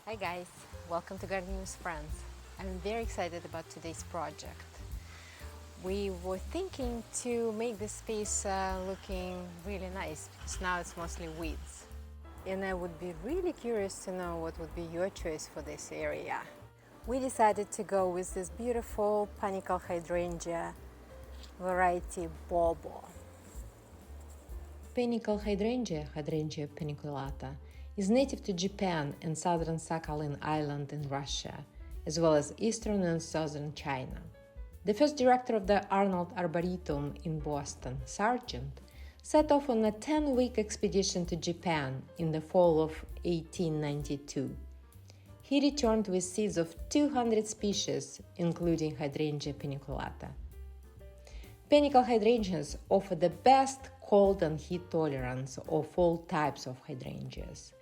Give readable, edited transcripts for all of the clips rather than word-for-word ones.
Hi guys, welcome to Gardening with Friends. I'm very excited about today's project. We were thinking to make this space looking really nice because now it's mostly weeds. And I would be really curious to know what would be your choice for this area. We decided to go with this beautiful Panicle hydrangea variety Bobo. Panicle hydrangea, Hydrangea paniculata, is native to Japan and southern Sakhalin Island in Russia, as well as eastern and southern China. The first director of the Arnold Arboretum in Boston, Sargent, set off on a 10-week expedition to Japan in the fall of 1892. He returned with seeds of 200 species, including Hydrangea paniculata. Panicle hydrangeas offer the best cold and heat tolerance of all types of hydrangeas.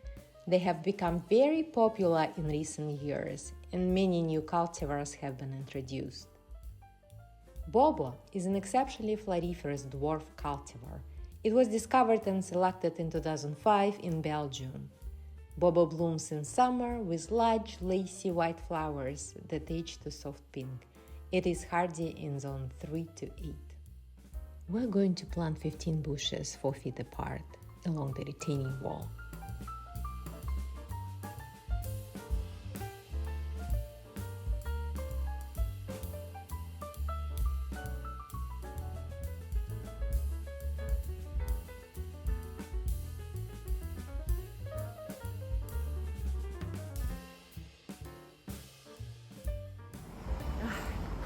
They have become very popular in recent years, and many new cultivars have been introduced. Bobo is an exceptionally floriferous dwarf cultivar. It was discovered and selected in 2005 in Belgium. Bobo blooms in summer with large, lacy white flowers that age to soft pink. It is hardy in zone 3 to 8. We're going to plant 15 bushes 4 feet apart along the retaining wall.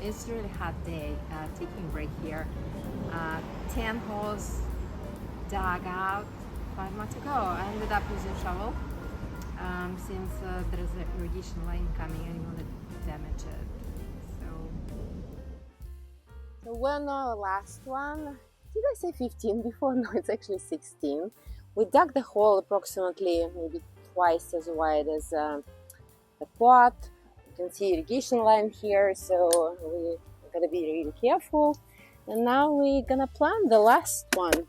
It's a really hot day. Taking a break here. 10 holes dug out 5 months ago. I ended up using shovel since there is an irrigation line coming. I didn't want to damage it. So when our last one, did I say 15 before? No, it's actually 16. We dug the hole approximately maybe twice as wide as the pot. You can see irrigation line here, so we're gonna be really careful. And now we're gonna plant the last one.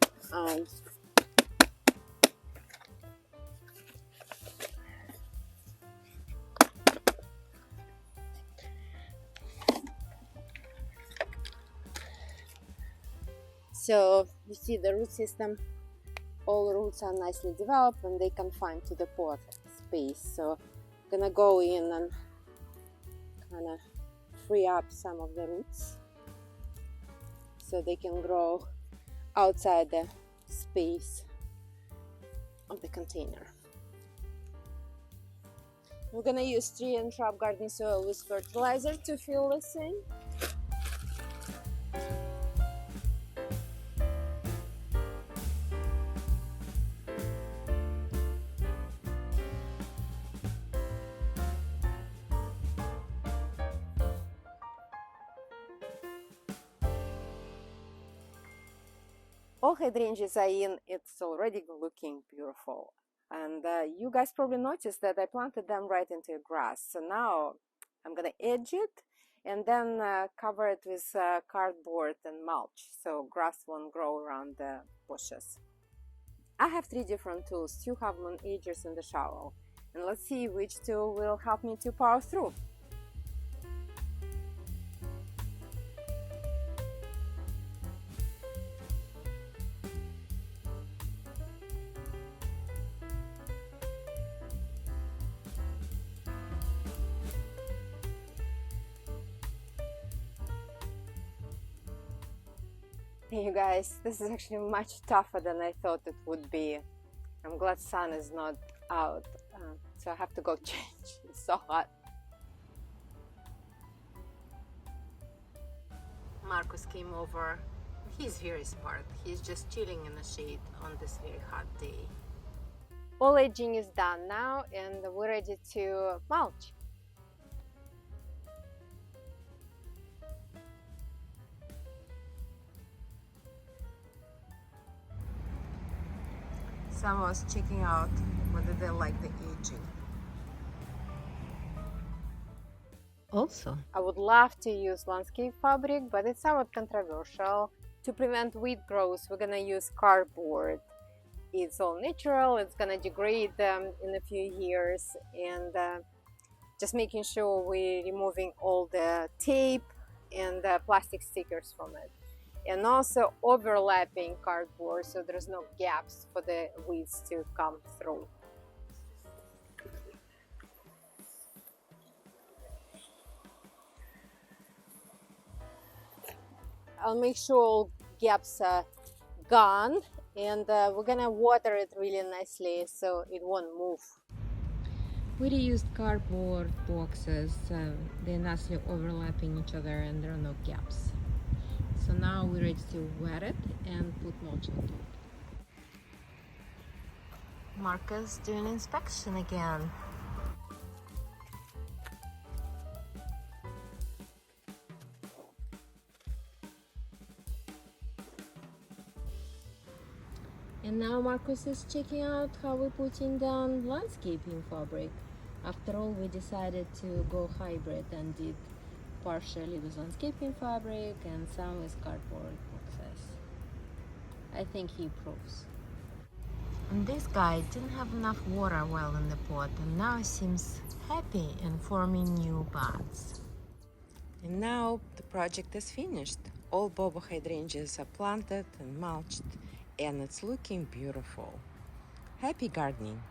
So you see the root system, all roots are nicely developed and they confine to the pot space. So I'm gonna go in and kind of free up some of the roots so they can grow outside the space of the container. We're gonna use tree and shrub gardening soil with fertilizer to fill this in. All hydrangeas are in, it's already looking beautiful. And you guys probably noticed that I planted them right into grass. So now I'm gonna edge it and then cover it with cardboard and mulch so grass won't grow around the bushes. I have 3 different tools, 2 half-moon edgers and a shovel. And let's see which tool will help me to power through. Hey you guys, this is actually much tougher than I thought it would be. I'm glad sun is not out, so I have to go change. It's so hot. Marcus came over. He's very smart. He's just chilling in the shade on this very hot day. All edging is done now and we're ready to mulch. Someone was checking out whether they like the aging. Also, I would love to use landscape fabric, but it's somewhat controversial. To prevent weed growth, we're gonna use cardboard. It's all natural, it's gonna degrade in a few years, and just making sure we're removing all the tape and the plastic stickers from it, and also overlapping cardboard so there's no gaps for the weeds to come through. I'll make sure all gaps are gone, and we're gonna water it really nicely so it won't move. We reused cardboard boxes, they're nicely overlapping each other and there are no gaps. So now we're ready to wet it and put mulch on top. Marcus doing inspection again. And now Marcus is checking out how we're putting down landscaping fabric. After all, we decided to go hybrid and did partially with landscaping fabric and some with cardboard boxes. I think he approves. And this guy didn't have enough water well in the pot and now seems happy and forming new buds. And now the project is finished. All Bobo hydrangeas are planted and mulched, and it's looking beautiful. Happy gardening!